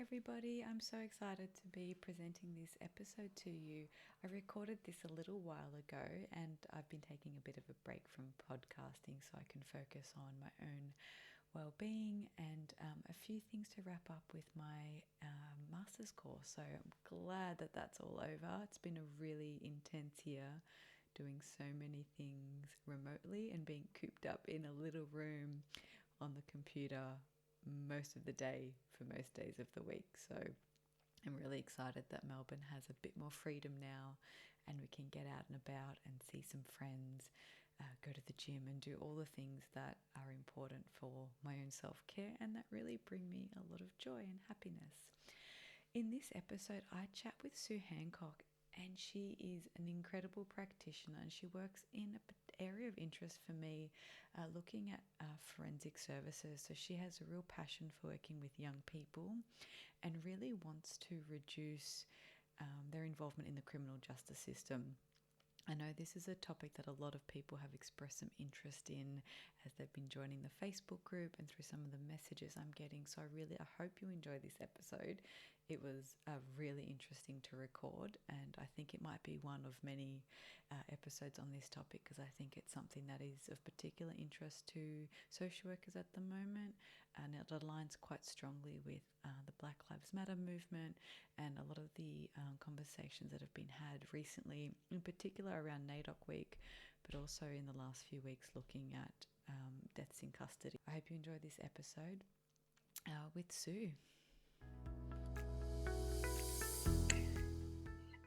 everybody. I'm so excited to be presenting this episode to you. I recorded this a little while ago and I've been taking a bit of a break from podcasting so I can focus on my own well-being and a few things to wrap up with my master's course. So I'm glad that that's all over. It's been a really intense year doing so many things remotely and being cooped up in a little room on the computer most of the day for most days of the week. So I'm really excited that Melbourne has a bit more freedom now and we can get out and about and see some friends, go to the gym and do all the things that are important for my own self-care and that really bring me a lot of joy and happiness. In this episode, I chat with Sue Hancock, and she is an incredible practitioner and she works in an area of interest for me, looking at forensic services. So she has a real passion for working with young people and really wants to reduce their involvement in the criminal justice system. I know this is a topic that a lot of people have expressed some interest in as they've been joining the Facebook group and through some of the messages I'm getting. So I hope you enjoy this episode. It was really interesting to record, and I think it might be one of many episodes on this topic because I think it's something that is of particular interest to social workers at the moment, and it aligns quite strongly with the Black Lives Matter movement and a lot of the conversations that have been had recently, in particular around NAIDOC week, but also in the last few weeks looking at deaths in custody. I hope you enjoy this episode with Sue.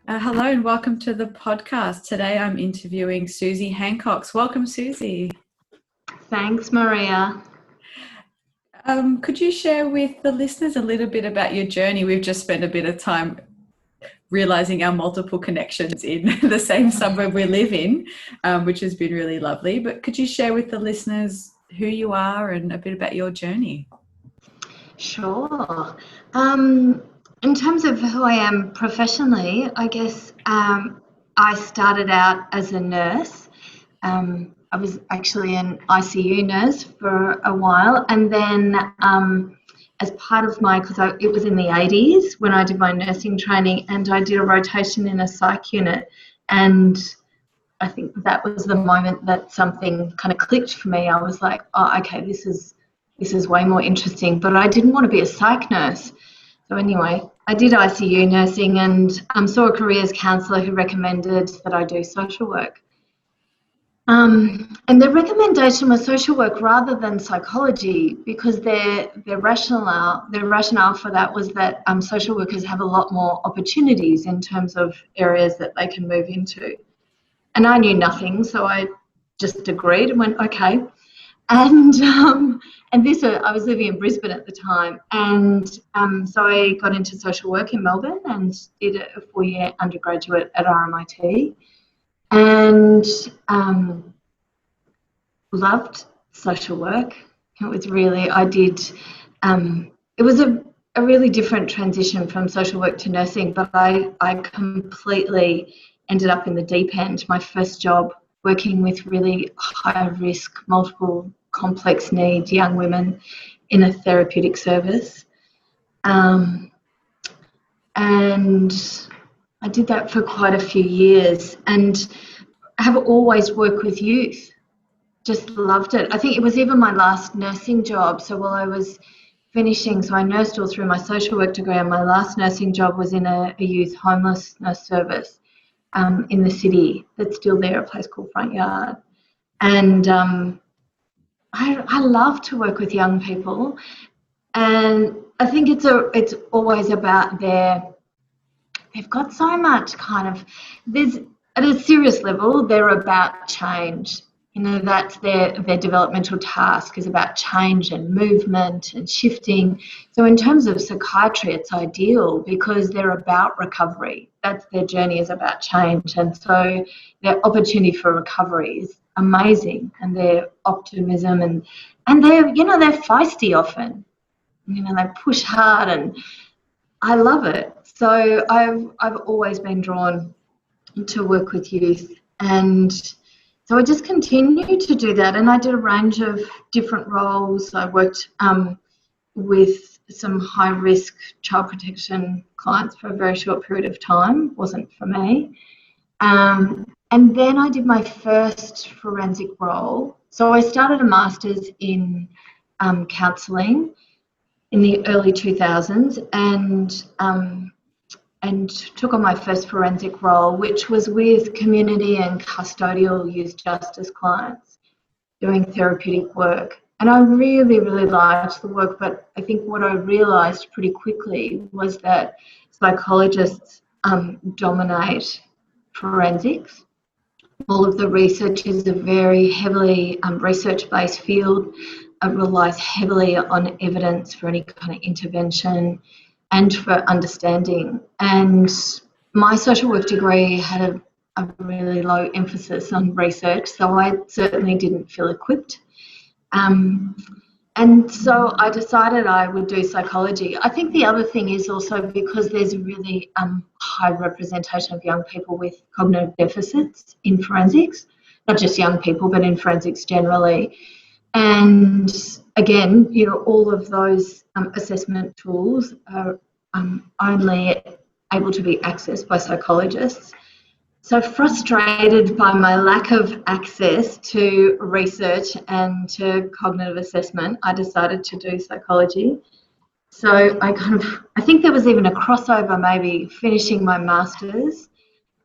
Hello and welcome to the podcast. Today I'm interviewing Sussie Hancox. Welcome, Sussie. Thanks, Maria. Could you share with the listeners a little bit about your journey? We've just spent a bit of time realising our multiple connections in the same suburb we live in, which has been really lovely. But could you share with the listeners who you are and a bit about your journey? Sure. In terms of who I am professionally, I guess I started out as a nurse. I was actually an ICU nurse for a while, and then as part of it was in the 80s when I did my nursing training, and I did a rotation in a psych unit, and I think that was the moment that something kind of clicked for me. I was like, oh, okay, this is way more interesting, but I didn't want to be a psych nurse. So anyway, I did ICU nursing and saw a careers counsellor who recommended that I do social work. And their recommendation was social work rather than psychology, because their rationale for that was that social workers have a lot more opportunities in terms of areas that they can move into. And I knew nothing, so I just agreed and went, okay. And I was living in Brisbane at the time, and so I got into social work in Melbourne and did a 4-year undergraduate at RMIT, and loved social work. It was really, it was a really different transition from social work to nursing, but I completely ended up in the deep end. My first job working with really high risk, multiple complex needs young women in a therapeutic service. And I did that for quite a few years and have always worked with youth. Just loved it. I think it was even my last nursing job. So while I was finishing, so I nursed all through my social work degree, and my last nursing job was in a youth homelessness service in the city that's still there, a place called Front Yard. And I love to work with young people, and I think it's always about they've got so much at a serious level, they're about change. You know, that's their developmental task is about change and movement and shifting. So in terms of psychiatry, it's ideal because they're about recovery. That's their journey, is about change. And so their opportunity for recovery is amazing, and their optimism and they're feisty often. They push hard, and I love it. So I've always been drawn to work with youth, and so I just continued to do that, and I did a range of different roles. I worked with some high-risk child protection clients for a very short period of time. Wasn't for me. And then I did my first forensic role. So I started a master's in counselling in the early 2000s, and took on my first forensic role, which was with community and custodial youth justice clients doing therapeutic work. And I really, really liked the work, but I think what I realised pretty quickly was that psychologists dominate forensics. All of the research is a very heavily research-based field. It relies heavily on evidence for any kind of intervention and for understanding. And my social work degree had a really low emphasis on research, so I certainly didn't feel equipped. And so I decided I would do psychology. I think the other thing is also because there's a really high representation of young people with cognitive deficits in forensics, not just young people, but in forensics generally. And again, you know, all of those assessment tools are only able to be accessed by psychologists. So frustrated by my lack of access to research and to cognitive assessment, I decided to do psychology. So I think there was even a crossover, maybe finishing my master's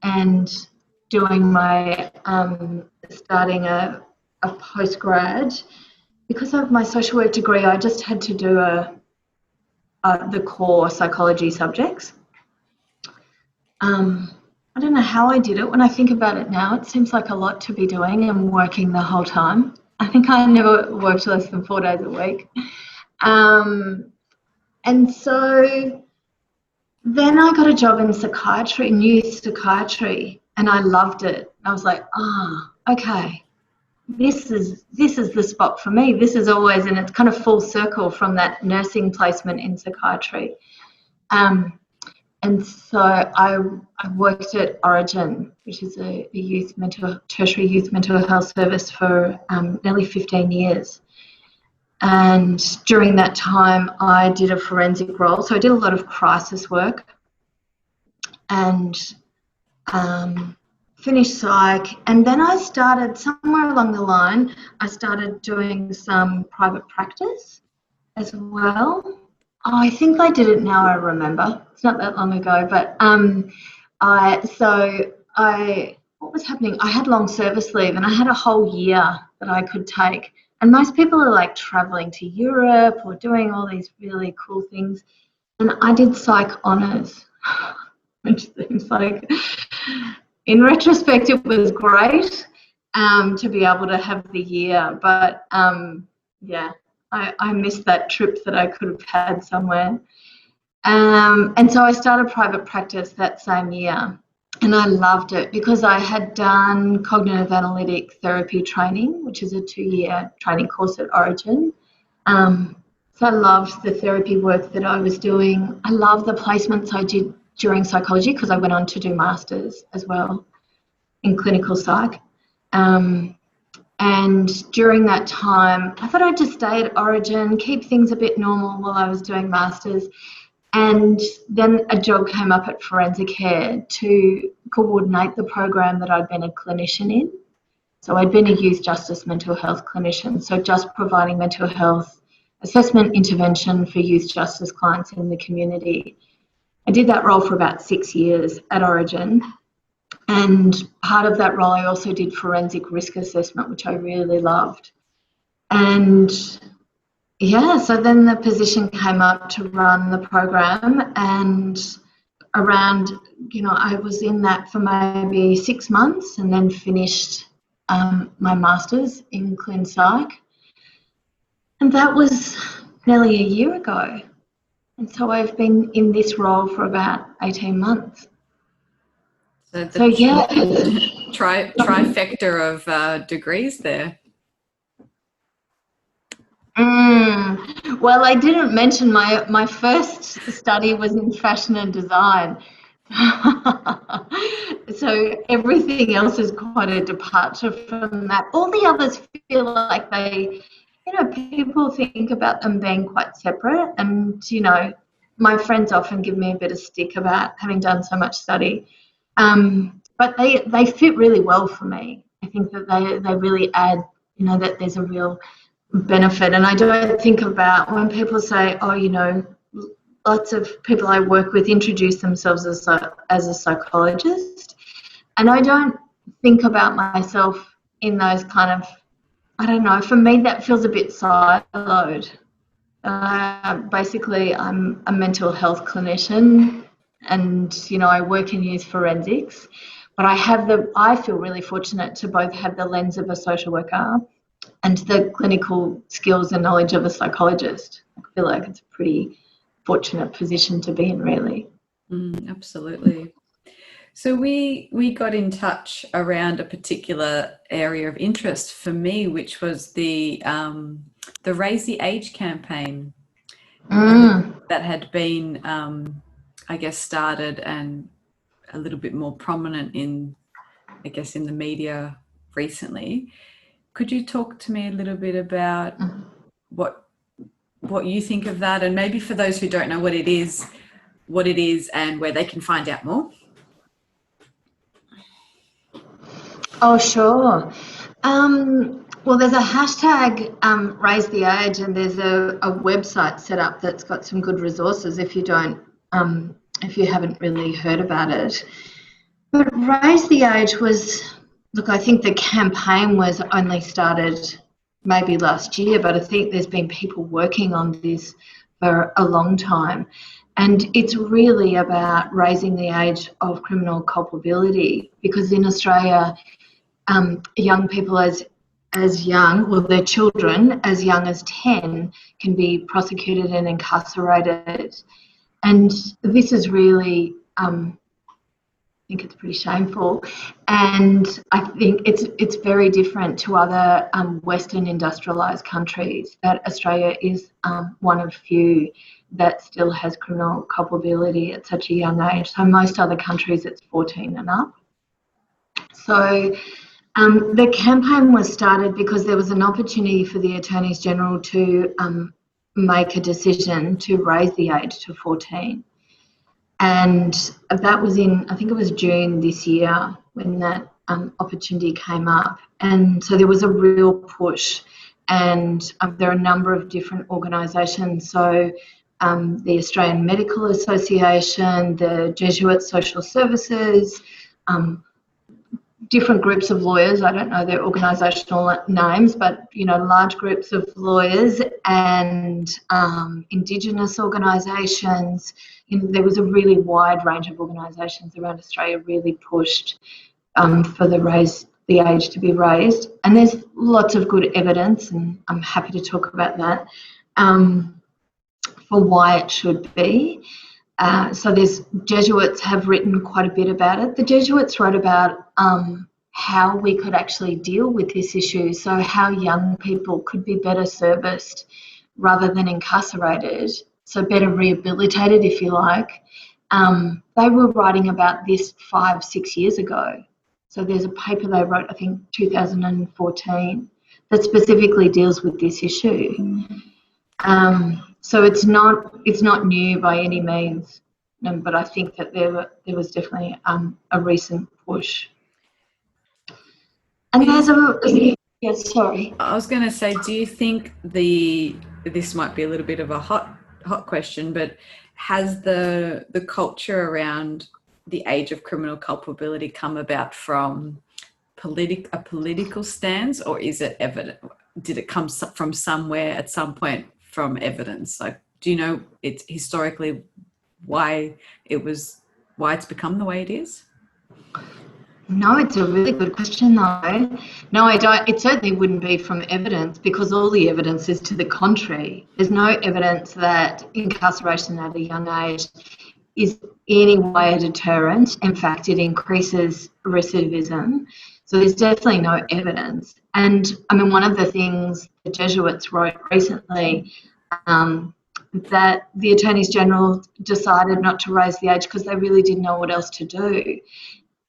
and doing my, starting a postgrad. Because of my social work degree, I just had to do the core psychology subjects. I don't know how I did it. When I think about it now, it seems like a lot to be doing and working the whole time. I think I never worked less than 4 days a week. And so then I got a job in psychiatry, in youth psychiatry, and I loved it. I was like, okay, this is the spot for me. This is always, and it's kind of full circle from that nursing placement in psychiatry. And so I worked at Origin, which is a tertiary youth mental health service for nearly 15 years. And during that time, I did a forensic role. So I did a lot of crisis work and finished psych. And then I started, somewhere along the line, I started doing some private practice as well. I think I did it now, I remember. It's not that long ago, but what was happening? I had long service leave and I had a whole year that I could take. And most people are like traveling to Europe or doing all these really cool things. And I did psych honours, which seems like, in retrospect, it was great to be able to have the year. But yeah. I missed that trip that I could have had somewhere. And so I started private practice that same year. And I loved it because I had done cognitive analytic therapy training, which is a 2-year training course at Origin. So I loved the therapy work that I was doing. I loved the placements I did during psychology because I went on to do masters as well in clinical psych. And during that time, I thought I'd just stay at Origin, keep things a bit normal while I was doing masters. And then a job came up at Forensic Care to coordinate the program that I'd been a clinician in. So I'd been a youth justice mental health clinician, so just providing mental health assessment intervention for youth justice clients in the community. I did that role for about 6 years at Origin. And part of that role, I also did forensic risk assessment, which I really loved. And yeah, so then the position came up to run the program, and around, I was in that for maybe 6 months and then finished my master's in Clin Psych. And that was nearly a year ago. And so I've been in this role for about 18 months. So yeah, trifecta of degrees there. Well, I didn't mention my first study was in fashion and design. So everything else is quite a departure from that. All the others feel like they people think about them being quite separate, and my friends often give me a bit of stick about having done so much study, but they fit really well for me. I think that they really add, that there's a real benefit. And I don't think about when people say, oh, lots of people I work with introduce themselves as a psychologist, and I don't think about myself in those kind of, I don't know, for me that feels a bit siloed. Basically, I'm a mental health clinician, and I work in youth forensics, but I feel really fortunate to both have the lens of a social worker and the clinical skills and knowledge of a psychologist. I feel like it's a pretty fortunate position to be in, really. Absolutely. So we got in touch around a particular area of interest for me, which was the Raise the Age campaign that had been, I guess, started and a little bit more prominent in the media recently. Could you talk to me a little bit about what you think of that, and maybe for those who don't know what it is and where they can find out more? Oh, sure. Well, there's a hashtag, Raise the Age, and there's a website set up that's got some good resources if you haven't really heard about it. But Raise the Age I think the campaign was only started maybe last year, but I think there's been people working on this for a long time. And it's really about raising the age of criminal culpability, because in Australia, young people their children as young as 10 can be prosecuted and incarcerated. And this is really, I think it's pretty shameful. And I think it's very different to other Western industrialised countries, that Australia is one of few that still has criminal culpability at such a young age. So most other countries, it's 14 and up. So the campaign was started because there was an opportunity for the Attorneys General to make a decision to raise the age to 14. And that was I think it was June this year when that opportunity came up. And so there was a real push, and there are a number of different organisations. So the Australian Medical Association, the Jesuit Social Services, different groups of lawyers, I don't know their organisational names, but large groups of lawyers and Indigenous organisations. There was a really wide range of organisations around Australia really pushed for the age to be raised. And there's lots of good evidence, and I'm happy to talk about that, for why it should be. So Jesuits have written quite a bit about it. The Jesuits wrote about how we could actually deal with this issue, so how young people could be better serviced rather than incarcerated, so better rehabilitated, if you like. They were writing about this 5-6 years ago. So there's a paper they wrote, I think 2014, that specifically deals with this issue. So it's not new by any means, but I think that there was definitely a recent push. And yes, sorry. I was going to say, do you think this might be a little bit of a hot question, but has the culture around the age of criminal culpability come about from a political stance, or is it evident? Did it come from somewhere at some point from evidence? Like, do you know it's historically why it's become the way it is? No, it's a really good question though. No, I don't. It certainly wouldn't be from evidence, because all the evidence is to the contrary. There's no evidence that incarceration at a young age is in any way a deterrent. In fact, it increases recidivism. So there's definitely no evidence. And I mean, one of the things the Jesuits wrote recently, that the Attorneys General decided not to raise the age because they really didn't know what else to do.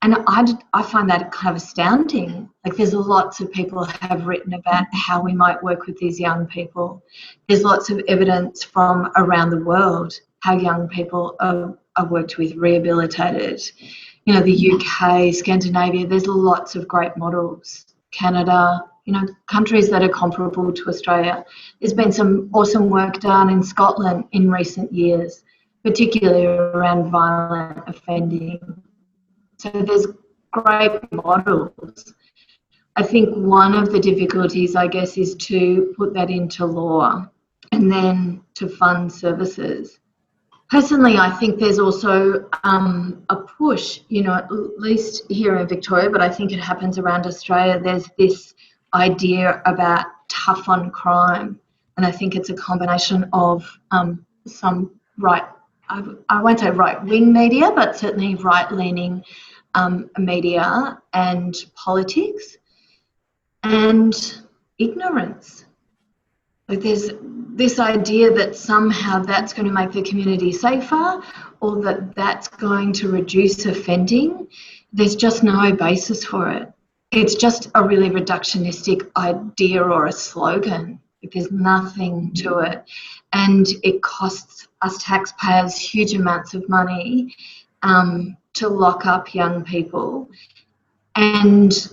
And I find that kind of astounding. Like, there's lots of people have written about how we might work with these young people. There's lots of evidence from around the world how young people are worked with, rehabilitated. You know, the UK, Scandinavia, there's lots of great models. Canada, you know, countries that are comparable to Australia. There's been some awesome work done in Scotland in recent years, particularly around violent offending. So there's great models. I think one of the difficulties, I guess, is to put that into law and then to fund services. Personally, I think there's also a push, you know, at least here in Victoria, but I think it happens around Australia. There's this idea about tough on crime. And I think it's a combination of some I won't say right-wing media, but certainly right-leaning media and politics and ignorance. Like, there's this idea that somehow that's going to make the community safer, or that that's going to reduce offending. There's just no basis for it. It's just a really reductionistic idea or a slogan. Like, there's nothing to it. And it costs us taxpayers huge amounts of money to lock up young people and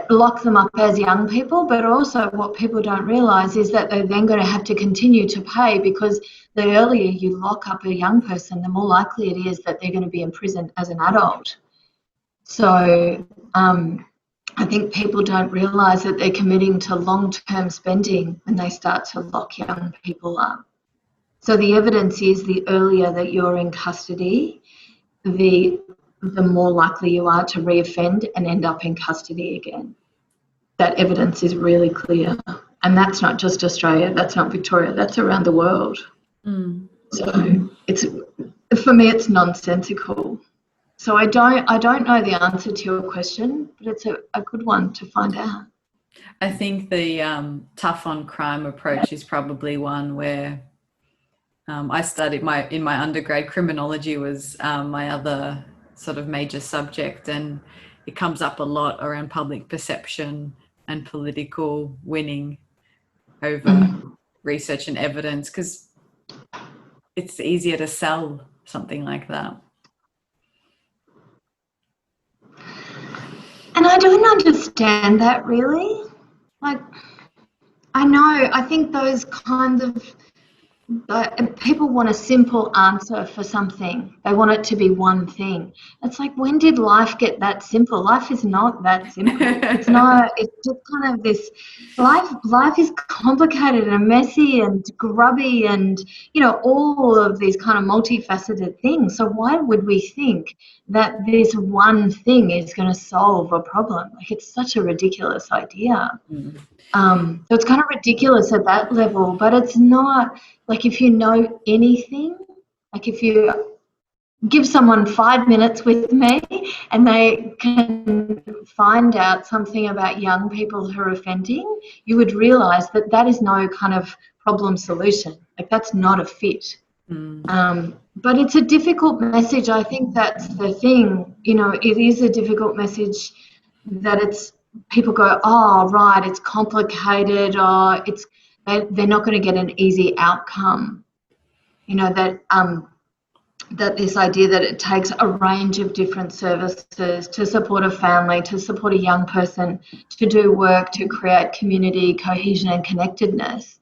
lock them up as young people, but also what people don't realise is that they're then going to have to continue to pay, because the earlier you lock up a young person, the more likely it is that they're going to be in prison as an adult. So I think people don't realise that they're committing to long-term spending when they start to lock young people up. So the evidence is the earlier that you're in custody, the more likely you are to reoffend and end up in custody again. That evidence is really clear. And that's not just Australia, that's not Victoria, that's around the world. So it's, for me, it's nonsensical. So I don't know the answer to your question, but it's a good one to find out. I think the tough on crime approach is probably one where I studied in my undergrad. Criminology was my other sort of major subject, and it comes up a lot around public perception and political winning over research and evidence, because it's easier to sell something like that. And I don't understand that, really. Like, I think those kinds of people want a simple answer for something. They want it to be one thing. It's like, when did life get that simple? Life is not that simple. It's not. It's just kind of this. Life is complicated and messy and grubby, and, you know, all of these kind of multifaceted things. So why would we think that this one thing is going to solve a problem? Like, it's such a ridiculous idea. So it's kind of ridiculous at that level, but it's not. Like, if you know anything, like if you give someone 5 minutes with me and they can find out something about young people who are offending, you would realise that that is no kind of problem solution. Like, that's not a fit. But it's a difficult message. I think that's the thing. You know, it is a difficult message that it's, people go, oh, right, it's complicated, or they're not going to get an easy outcome. You know, that this idea that it takes a range of different services to support a family, to support a young person, to do work, to create community cohesion and connectedness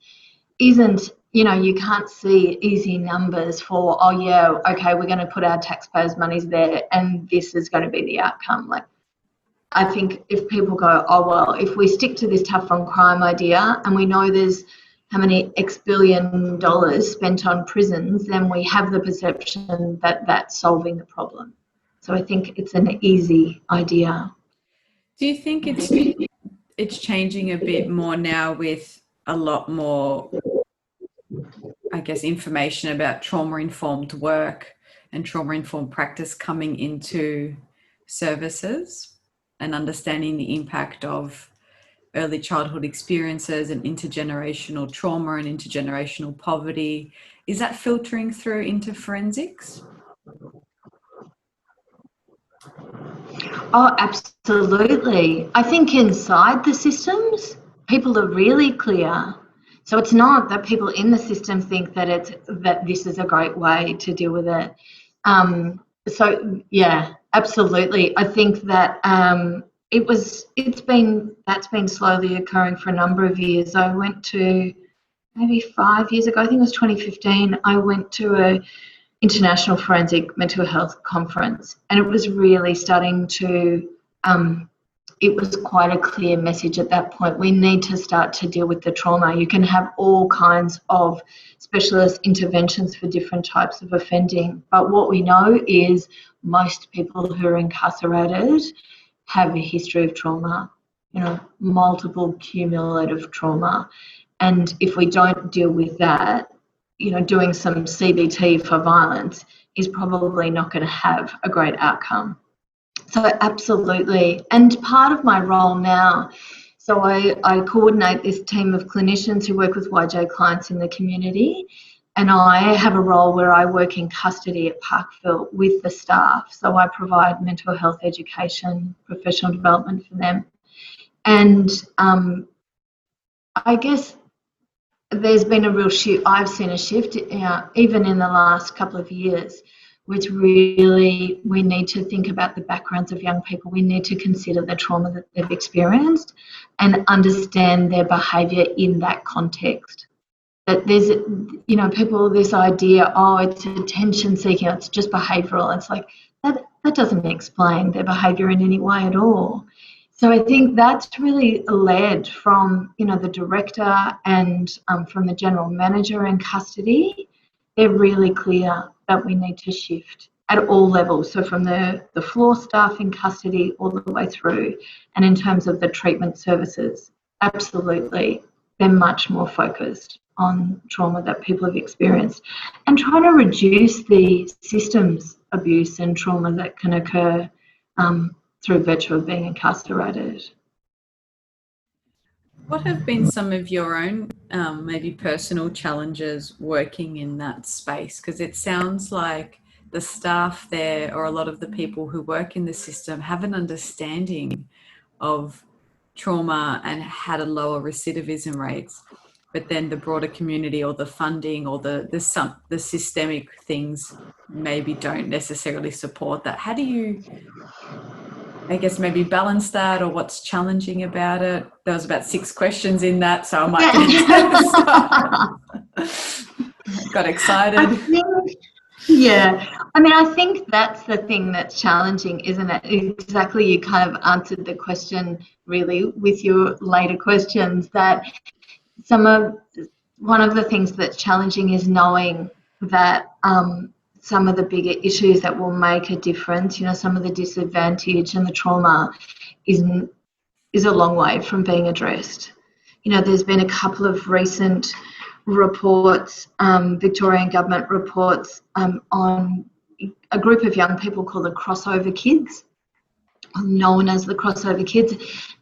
isn't, you know, you can't see easy numbers for, oh yeah, okay, we're going to put our taxpayers' monies there and this is going to be the outcome. Like, I think if people go, oh, well, if we stick to this tough on crime idea and we know there's how many X billion dollars spent on prisons, then we have the perception that that's solving the problem. So I think it's an easy idea. Do you think it's changing a bit more now with a lot more, I guess, information about trauma-informed work and trauma-informed practice coming into services, and understanding the impact of early childhood experiences and intergenerational trauma and intergenerational poverty? Is that filtering through into forensics? Oh, absolutely. I think inside the systems, people are really clear. So it's not that people in the system think that this is a great way to deal with it. So yeah, absolutely. I think that that's been slowly occurring for a number of years. I went to maybe 5 years ago, I think it was 2015, I went to a International Forensic Mental Health Conference, and it was really starting to, it was quite a clear message at that point. We need to start to deal with the trauma. You can have all kinds of specialist interventions for different types of offending, but what we know is most people who are incarcerated have a history of trauma, multiple cumulative trauma. And if we don't deal with that, doing some CBT for violence is probably not going to have a great outcome. So absolutely. And part of my role now, so I coordinate this team of clinicians who work with YJ clients in the community, and I have a role where I work in custody at Parkville with the staff. So I provide mental health education, professional development for them. And I guess there's been a real shift. I've seen a shift, even in the last couple of years, which really we need to think about the backgrounds of young people. We need to consider the trauma that they've experienced and understand their behaviour in that context. That there's, people, this idea, oh, it's attention seeking, it's just behavioural. It's like, that doesn't explain their behaviour in any way at all. So I think that's really led from, the director and from the general manager in custody. They're really clear that we need to shift at all levels. So from the floor staff in custody all the way through. And in terms of the treatment services, absolutely, they're much more focused on trauma that people have experienced and trying to reduce the systems abuse and trauma that can occur through virtue of being incarcerated. What have been some of your own maybe personal challenges working in that space? Because it sounds like the staff there or a lot of the people who work in the system have an understanding of trauma and had a lower recidivism rates, but then the broader community or the funding or the systemic things maybe don't necessarily support that. How do you, I guess, maybe balance that, or what's challenging about it? There was about 6 questions in that, so I might got excited. I think that's the thing that's challenging, isn't it? Exactly, you kind of answered the question really with your later questions, that one of the things that's challenging is knowing that some of the bigger issues that will make a difference, some of the disadvantage and the trauma is a long way from being addressed. There's been a couple of recent reports, Victorian government reports, on a group of young people called the crossover kids, known as the crossover kids,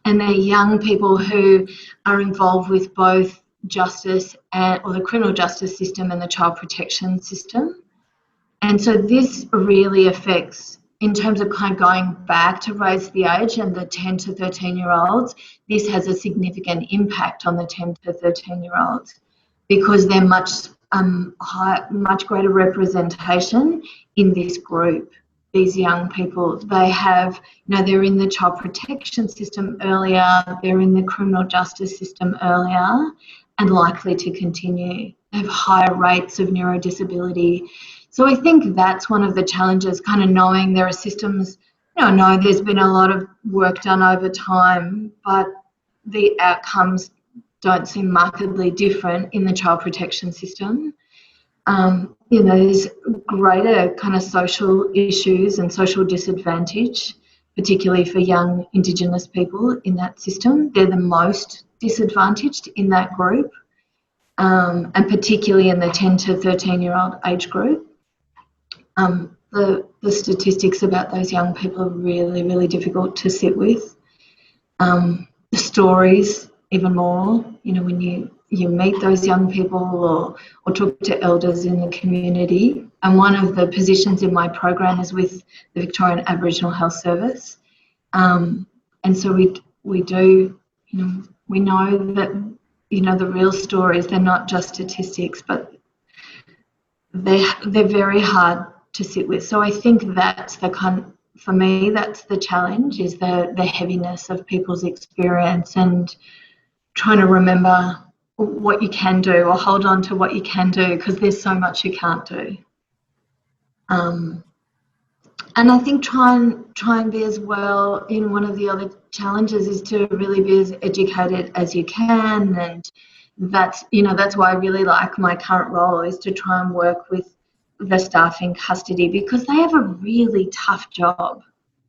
and they're young people who are involved with both justice or the criminal justice system and the child protection system. And so this really affects, in terms of kind of going back to raise the age and the 10 to 13-year-olds, this has a significant impact on the 10 to 13-year-olds because they're much greater representation in this group. These young people, they have, they're in the child protection system earlier, they're in the criminal justice system earlier and likely to continue. They have higher rates of neurodisability. So I think that's one of the challenges, kind of knowing there are systems. I know there's been a lot of work done over time, but the outcomes don't seem markedly different in the child protection system. There's greater kind of social issues and social disadvantage, particularly for young Indigenous people in that system. They're the most disadvantaged in that group, and particularly in the 10 to 13-year-old age group. The statistics about those young people are really, really difficult to sit with. The stories, even more, when you meet those young people or talk to elders in the community. And one of the positions in my program is with the Victorian Aboriginal Health Service. And so we do, we know that, the real stories, they're not just statistics, but they're very hard to sit with. So I think that's for me, that's the challenge, is the heaviness of people's experience, and trying to remember what you can do, or hold on to what you can do, because there's so much you can't do. And I think try and be as well. One of the other challenges is to really be as educated as you can, and that's why I really like my current role, is to try and work with the staff in custody, because they have a really tough job.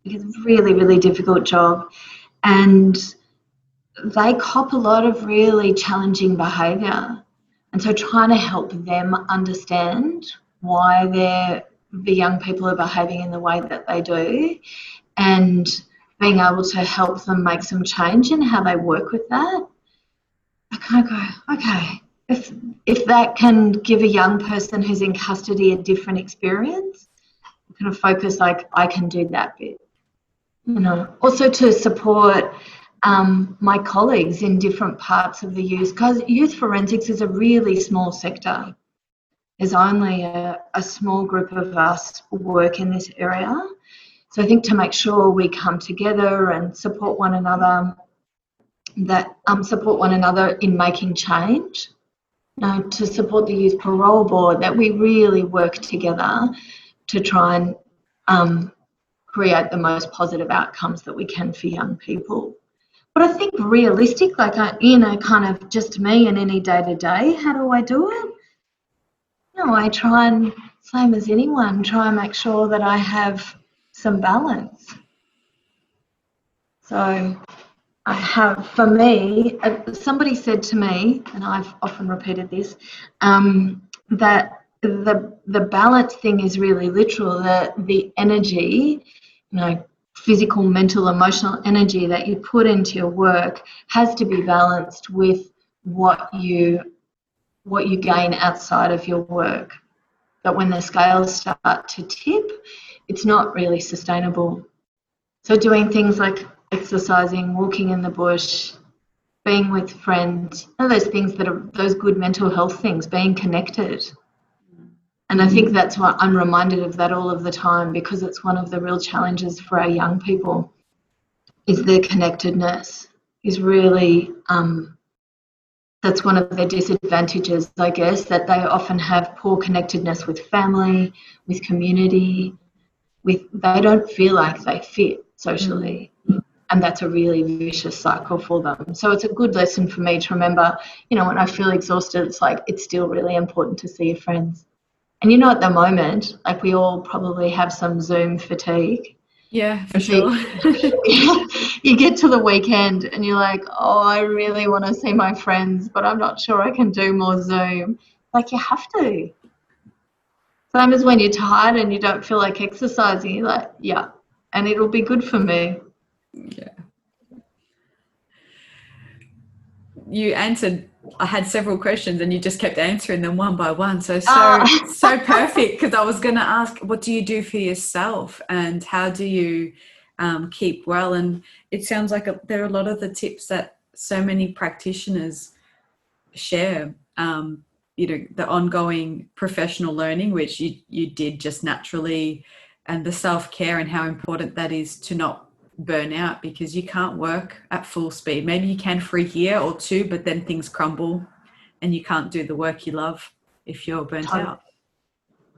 It's a really, really difficult job, and they cop a lot of really challenging behaviour. And so trying to help them understand why the young people are behaving in the way that they do, and being able to help them make some change in how they work with that. I kind of go, okay, if that can give a young person who's in custody a different experience, I'm kind of focus like I can do that bit. Also to support my colleagues in different parts of the youth, because youth forensics is a really small sector. There's only a small group of us who work in this area. So I think to make sure we come together and support one another, in making change, to support the Youth Parole Board, that we really work together to try and create the most positive outcomes that we can for young people. But I think realistic, like, kind of just me in any day-to-day, how do I do it? I try and, same as anyone, try and make sure that I have some balance. So I have, for me, somebody said to me, and I've often repeated this, that the balance thing is really literal, that the energy, physical, mental, emotional energy that you put into your work has to be balanced with what you gain outside of your work. But when the scales start to tip, it's not really sustainable. So doing things like exercising, walking in the bush, being with friends, those things that are those good mental health things, being connected. And I think that's why I'm reminded of that all of the time, because it's one of the real challenges for our young people, is their connectedness is really, that's one of their disadvantages, I guess, that they often have poor connectedness with family, with community, they don't feel like they fit socially. And that's a really vicious cycle for them. So it's a good lesson for me to remember, when I feel exhausted, it's like, it's still really important to see your friends. And at the moment, like, we all probably have some Zoom fatigue. Yeah, for sure. You get to the weekend and you're like, oh, I really want to see my friends, but I'm not sure I can do more Zoom. Like, you have to. Same as when you're tired and you don't feel like exercising, you're like, yeah, and it'll be good for me. Yeah. You answered, I had several questions and you just kept answering them one by one. So perfect, because I was going to ask, what do you do for yourself and how do you keep well? And it sounds like there are a lot of the tips that so many practitioners share, the ongoing professional learning, which you did just naturally, and the self-care and how important that is to not burn out, because you can't work at full speed. Maybe you can for a year or two, but then things crumble and you can't do the work you love if you're burnt out.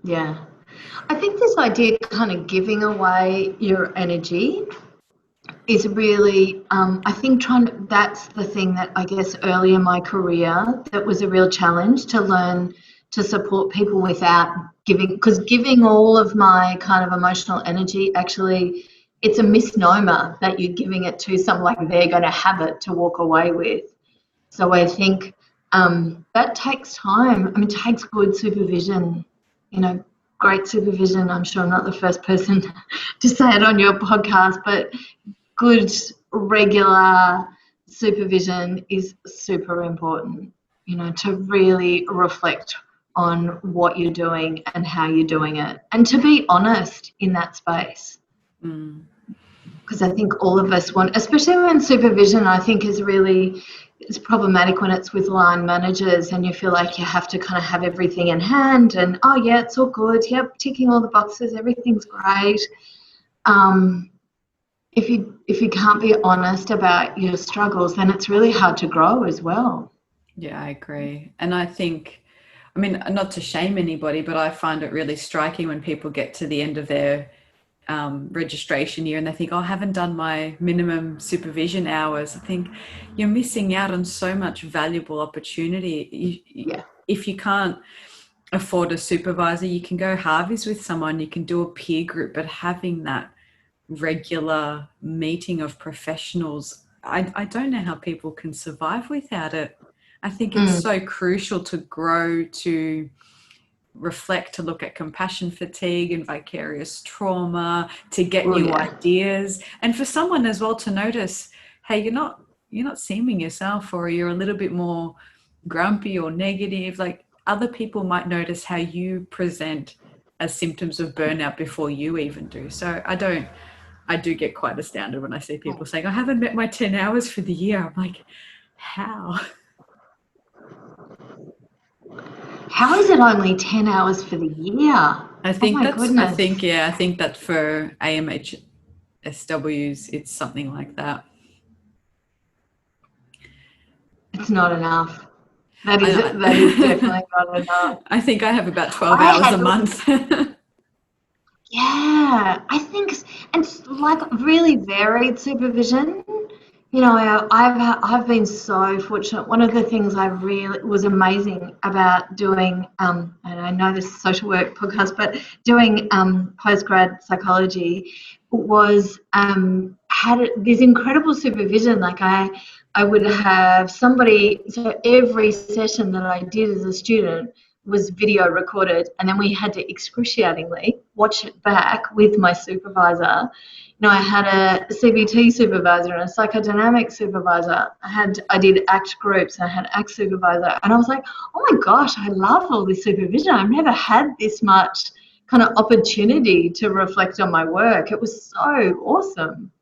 Yeah. I think this idea of kind of giving away your energy is really, I think that's the thing that I guess early in my career that was a real challenge, to learn to support people without giving, because giving all of my kind of emotional energy, actually, it's a misnomer that you're giving it to someone, like they're going to have it to walk away with. So I think that takes time. I mean, it takes good supervision, great supervision. I'm sure I'm not the first person to say it on your podcast, but good, regular supervision is super important, to really reflect on what you're doing and how you're doing it, and to be honest in that space. because I think all of us want, especially when supervision, I think it's problematic when it's with line managers and you feel like you have to kind of have everything in hand and, oh yeah, it's all good. Yep, ticking all the boxes, everything's great. If you can't be honest about your struggles, then it's really hard to grow as well. Yeah, I agree. And I think, I mean, not to shame anybody, but I find it really striking when people get to the end of their registration year and they think, oh, I haven't done my minimum supervision hours. I think you're missing out on so much valuable opportunity. Yeah. If you can't afford a supervisor, you can go Harveys with someone, you can do a peer group, but having that regular meeting of professionals, I don't know how people can survive without it. I think it's so crucial to grow, to reflect, to look at compassion fatigue and vicarious trauma, to get new ideas, and for someone as well to notice, hey, you're not seeming yourself, or you're a little bit more grumpy or negative. Like, other people might notice how you present as symptoms of burnout before you even do. So I do get quite astounded when I see people saying, I haven't met my 10 hours for the year. I'm like, how? How is it only 10 hours for the year? I think goodness. I think that for AMHSWs, it's something like that. It's not enough. That is definitely not enough. I think I have about 12 hours a month. Yeah, I think, and it's like really varied supervision. You know, I've been so fortunate. One of the things I really was amazing about doing, and I know this is a social work podcast, but doing postgrad psychology was had this incredible supervision. Like I would have somebody. So every session that I did as a student was video recorded, and then we had to excruciatingly watch it back with my supervisor. You know, I had a CBT supervisor and a psychodynamic supervisor. I did ACT groups, and I had ACT supervisor, and I was like, oh my gosh, I love all this supervision. I've never had this much kind of opportunity to reflect on my work. It was so awesome.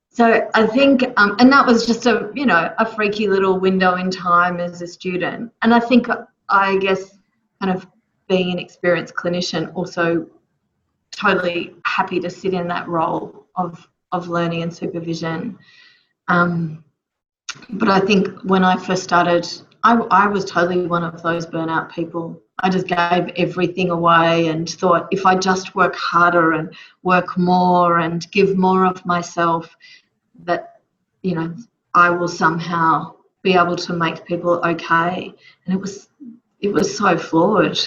So I think, and that was just a freaky little window in time as a student. And I think, I guess, kind of being an experienced clinician, also totally happy to sit in that role of learning and supervision. But I think when I first started, I was totally one of those burnout people. I just gave everything away and thought, if I just work harder and work more and give more of myself, that, you know, I will somehow be able to make people okay. And it was so flawed.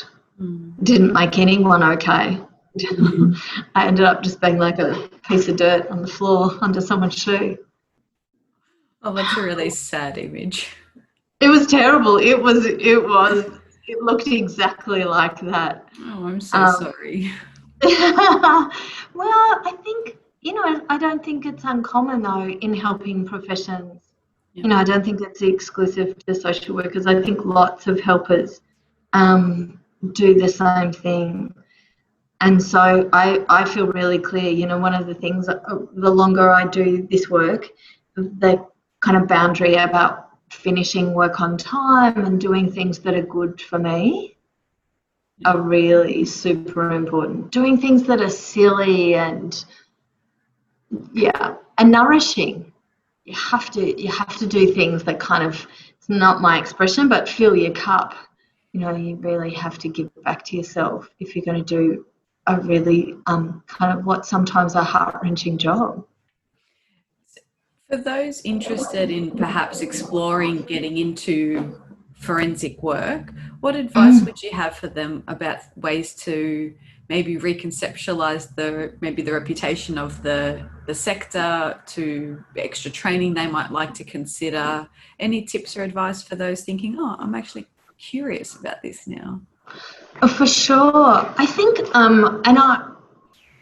Didn't make anyone okay. I ended up just being like a piece of dirt on the floor under someone's shoe. Oh, that's a really sad image. It was terrible. It looked exactly like that. Oh, I'm so sorry. Well, I think, I don't think it's uncommon though in helping professions. Yeah. I don't think it's exclusive to social workers. I think lots of helpers do the same thing. And so I feel really clear, one of the things, the longer I do this work, the kind of boundary about finishing work on time and doing things that are good for me are really super important. Doing things that are silly and nourishing. You have to do things that kind of, it's not my expression, but fill your cup. You really have to give back to yourself if you're going to do a really kind of what sometimes a heart-wrenching job. For those interested in perhaps exploring getting into forensic work, what advice would you have for them about ways to maybe reconceptualize the reputation of the sector, to extra training they might like to consider? Any tips or advice for those thinking, oh, I'm actually curious about this now? For sure. I think, and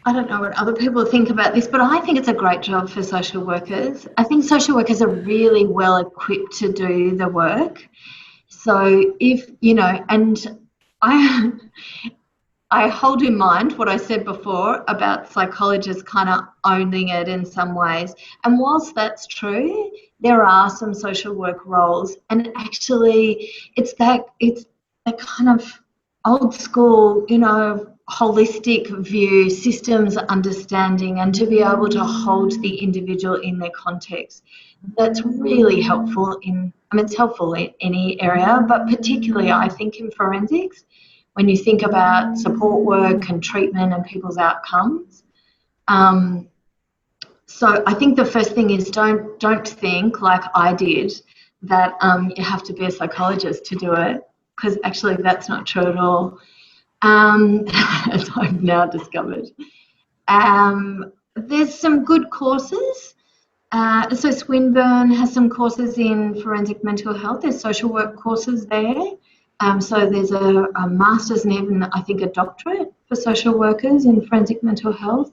I don't know what other people think about this, but I think it's a great job for social workers. I think social workers are really well equipped to do the work. So if, and I hold in mind what I said before about psychologists kind of owning it in some ways. And whilst that's true, there are some social work roles, and actually, it's that kind of old school, holistic view, systems understanding, and to be able to hold the individual in their context. That's really helpful it's helpful in any area, but particularly I think in forensics when you think about support work and treatment and people's outcomes. Um, so I think the first thing is don't think like I did that you have to be a psychologist to do it, because actually that's not true at all, as I've now discovered. There's some good courses. So Swinburne has some courses in forensic mental health. There's social work courses there. So there's a master's and even I think a doctorate for social workers in forensic mental health.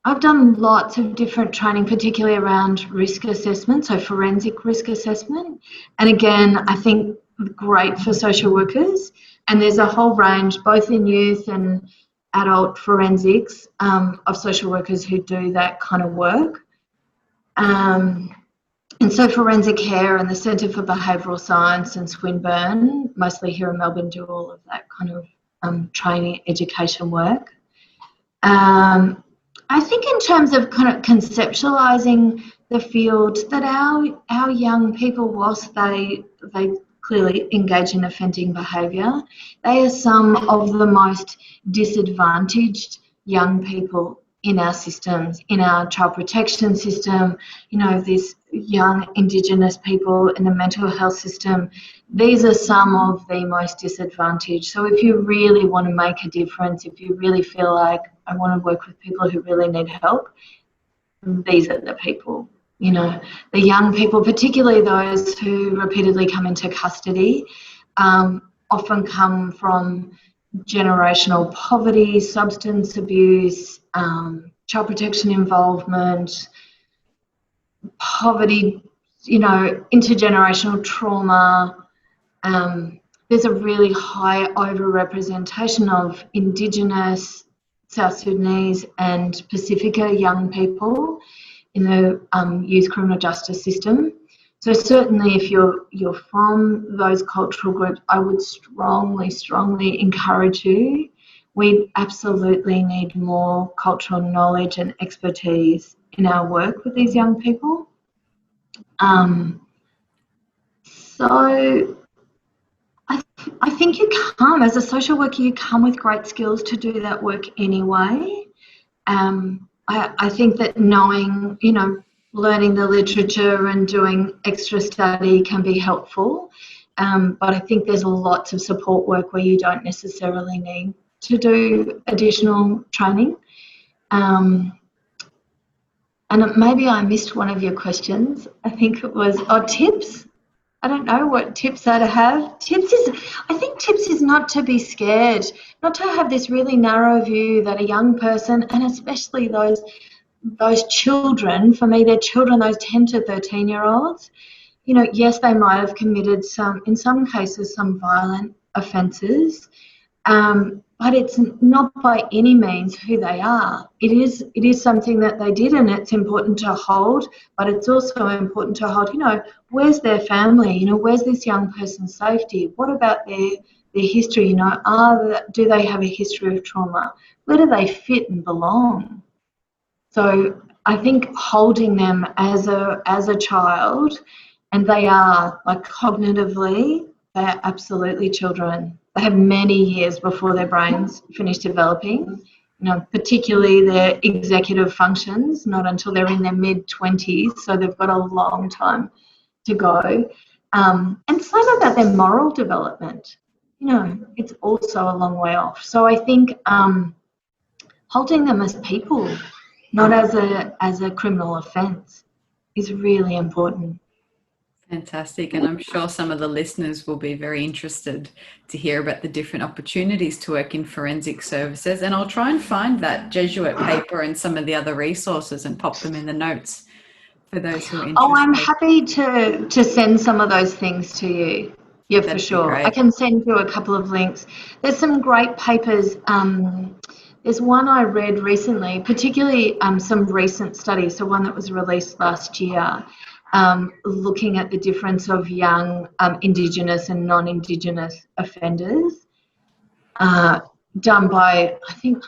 I've done lots of different training, particularly around risk assessment, so forensic risk assessment. And again, I think great for social workers. And there's a whole range, both in youth and adult forensics, of social workers who do that kind of work. And so Forensic Care and the Centre for Behavioural Science and Swinburne, mostly here in Melbourne, do all of that kind of training, education work. I think in terms of kind of conceptualising the field, that our young people, whilst they clearly engage in offending behaviour, they are some of the most disadvantaged young people in our systems, in our child protection system, this young Indigenous people in the mental health system. These are some of the most disadvantaged. So if you really want to make a difference, if you really feel like I want to work with people who really need help, these are the people. The young people, particularly those who repeatedly come into custody, often come from generational poverty, substance abuse, child protection involvement, poverty, intergenerational trauma. There's a really high overrepresentation of Indigenous, South Sudanese and Pacifica young people in the youth criminal justice system. So certainly if you're from those cultural groups, I would strongly encourage you. We absolutely need more cultural knowledge and expertise in our work with these young people. So I think you come, as a social worker, you come with great skills to do that work anyway. I think that knowing, learning the literature and doing extra study can be helpful. But I think there's lots of support work where you don't necessarily need to do additional training. And maybe I missed one of your questions. I think it was, tips. I don't know what tips I'd have. I think tips is not to be scared, not to have this really narrow view that a young person, and especially those children, for me, they're children, those 10 to 13-year-olds, yes, they might have committed in some cases, some violent offences, but it's not by any means who they are. It is something that they did, and it's important to hold, but it's also important to hold, where's their family? Where's this young person's safety? What about their history? Do they have a history of trauma? Where do they fit and belong? So I think holding them as a child, and they are, like, cognitively, they are absolutely children. They have many years before their brains finish developing, particularly their executive functions, not until they're in their mid-20s, so they've got a long time to go. And same about their moral development. It's also a long way off. So I think holding them as people, not as a criminal offence, is really important. Fantastic. And I'm sure some of the listeners will be very interested to hear about the different opportunities to work in forensic services. And I'll try and find that Jesuit paper and some of the other resources and pop them in the notes for those who are interested. Oh, I'm happy to send some of those things to you. Yeah, for That'd be sure. I great. can send you a couple of links. There's some great papers. There's one I read recently, particularly some recent studies, so one that was released last year, looking at the difference of young Indigenous and non-Indigenous offenders, done by, I think,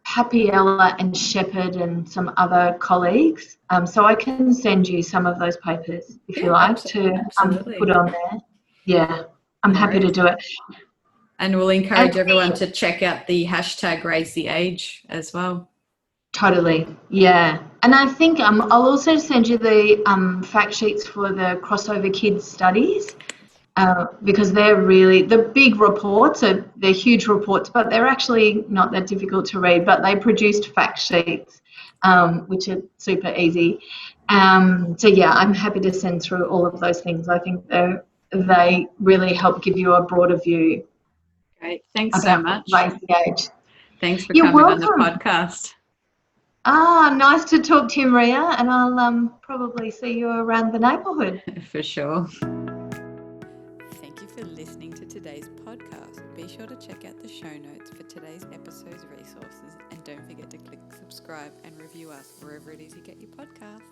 Papiella and Shepherd and some other colleagues. So I can send you some of those papers if you Yeah, like to absolutely. put on there. Yeah, I'm No happy to worries. do it. And we'll And encourage everyone to check out the hashtag Raise the Age as well. totally, yeah. And I think I'll also send you the fact sheets for the crossover kids studies. Because they're really the big reports they're huge reports, but they're actually not that difficult to read. But they produced fact sheets, which are super easy. So yeah, I'm happy to send through all of those things. I think they really help give you a broader view Great. Thanks so about much. race the age. Thanks for You're coming on the welcome. podcast. Nice to talk to you, Maria, and I'll probably see you around the neighbourhood. For sure. Thank you for listening to today's podcast. Be sure to check out the show notes for today's episode's resources, and don't forget to click subscribe and review us wherever it is you get your podcast.